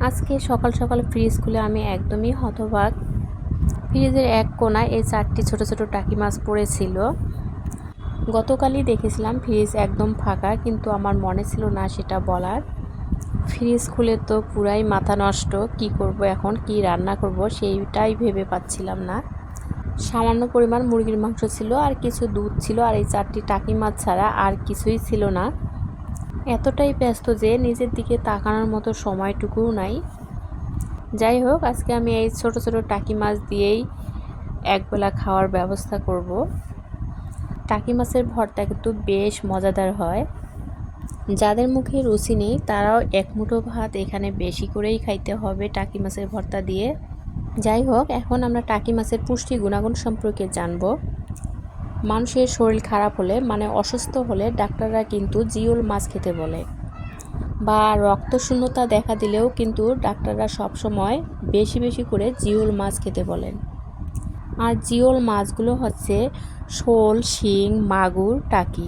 আজকে সকাল সকাল ফ্রিজ খুলে আমি একদমই হতবাক। ফ্রিজের এক কোণায় এই 4টি ছোট ছোট টাকি মাছ পড়েছিল। গতকালই দেখেছিলাম ফ্রিজ একদম ফাঁকা, কিন্তু আমার মনে ছিল না সেটা বলার। ফ্রিজ খুলে তো পুরাই মাথা নষ্ট, কি করব এখন, কি রান্না করব সেইটাই ভেবে পাচ্ছিলাম না। সামান্য পরিমাণ মুরগির মাংস ছিল আর কিছু দুধ ছিল, আর এই 4টি টাকি মাছ ছাড়া আর কিছুই ছিল না। এতটাই ব্যস্ত যে নিজের দিকে তাকানোর মতো সময়টুকুও নাই। যাই হোক, আজকে আমি এই ছোট ছোট টাকি মাছ দিয়েই একবেলা খাওয়ার ব্যবস্থা করব। টাকি মাছের ভর্তা কিন্তু বেশ মজাদার হয়। যাদের মুখে রুচি নেই তারাও এক মুঠো ভাত এখানে বেশি করেই খাইতে হবে টাকি মাছের ভর্তা দিয়ে। যাই হোক, এখন আমরা টাকি মাছের পুষ্টি গুণাগুণ সম্পর্কে জানব। মানুষের শরীর খারাপ হলে, মানে অসুস্থ হলে, ডাক্তাররা কিন্তু জিওল মাছ খেতে বলে, বা রক্তশূন্যতা দেখা দিলেও কিন্তু ডাক্তাররা সবসময় বেশি বেশি করে জিওল মাছ খেতে বলেন। আর জিওল মাছগুলো হচ্ছে শোল, শিং, মাগুর, টাকি।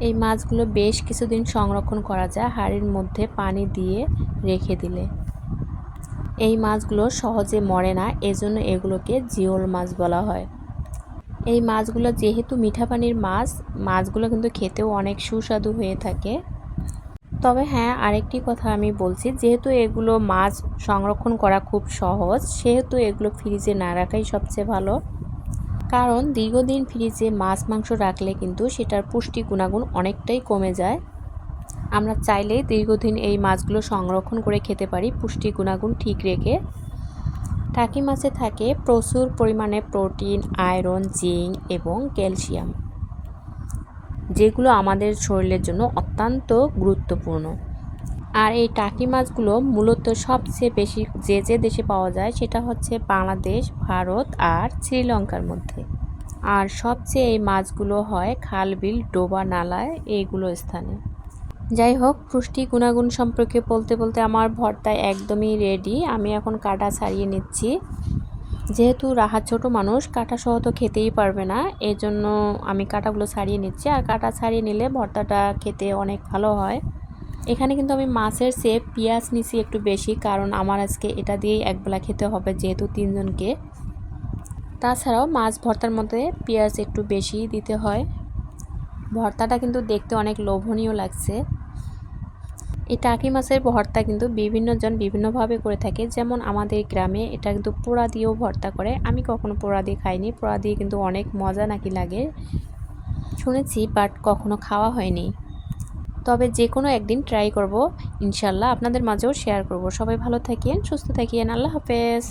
এই মাছগুলো বেশ কিছুদিন সংরক্ষণ করা যায় হাঁড়ির মধ্যে পানি দিয়ে রেখে দিলে। এই মাছগুলো সহজে মরে না, এজন্য এগুলোকে জিওল মাছ বলা হয়। এই মাছগুলো যেহেতু মিঠা পানির মাছ, মাছগুলো কিন্তু খেতেও অনেক সুস্বাদু হয়ে থাকে। তবে হ্যাঁ, আরেকটি কথা আমি বলছি, যেহেতু এগুলো মাছ সংরক্ষণ করা খুব সহজ, সেহেতু এগুলো ফ্রিজে না রাখাই সবচেয়ে ভালো। কারণ দীর্ঘদিন ফ্রিজে মাছ মাংস রাখলে কিন্তু সেটার পুষ্টি গুণাগুণ অনেকটাই কমে যায়। আমরা চাইলেই দীর্ঘদিন এই মাছগুলো সংরক্ষণ করে খেতে পারি পুষ্টি গুণাগুণ ঠিক রেখে। টাকি মাছে থাকে প্রচুর পরিমাণে প্রোটিন, আয়রন, জিঙ্ক এবং ক্যালসিয়াম, যেগুলো আমাদের শরীরের জন্য অত্যন্ত গুরুত্বপূর্ণ। আর এই টাকি মাছগুলো মূলত সবচেয়ে বেশি যে দেশে পাওয়া যায় সেটা হচ্ছে বাংলাদেশ, ভারত আর শ্রীলঙ্কার মধ্যে। আর সবচেয়ে এই মাছগুলো হয় খাল, বিল, ডোবা, নালায়, এইগুলো স্থানে। যাই হোক, পুষ্টি গুণাগুণ সম্পর্কে বলতে বলতে আমার ভর্তা একদমই রেডি। আমি এখন কাটা ছাড়িয়ে নিচ্ছি। যেহেতু রাহাত ছোট মানুষ, কাটা সহ তো খেতেই পারবে না, এই জন্য আমি কাটাগুলো ছাড়িয়ে নিচ্ছি। আর কাটা ছাড়িয়ে নিলে ভর্তাটা খেতে অনেক ভালো হয়। এখানে কিন্তু আমি মাছের চেয়ে পেঁয়াজ নিছি একটু বেশি, কারণ আমার আজকে এটা দিয়েই একবেলা খেতে হবে যেহেতু 3 জনকে। তাছাড়াও মাছ ভর্তার মধ্যে পেঁয়াজ একটু বেশি দিতে হয়। ভর্তাটা কিন্তু দেখতে অনেক লোভনীয় লাগছে। এই টাকি মাছের ভর্তা কিন্তু বিভিন্ন জন বিভিন্নভাবে করে থাকে। যেমন আমাদের গ্রামে এটা কিন্তু পোড়া দিয়েও ভর্তা করে। আমি কখনো পোড়া দিয়ে খাইনি। পোড়া দিয়ে কিন্তু অনেক মজা নাকি লাগে শুনেছি, বাট কখনো খাওয়া হয়নি। তবে যে কোনো একদিন ট্রাই করব ইনশাল্লাহ, আপনাদের মাঝেও শেয়ার করব। সবাই ভালো থাকেন, সুস্থ থাকেন, আল্লাহ হাফেজ।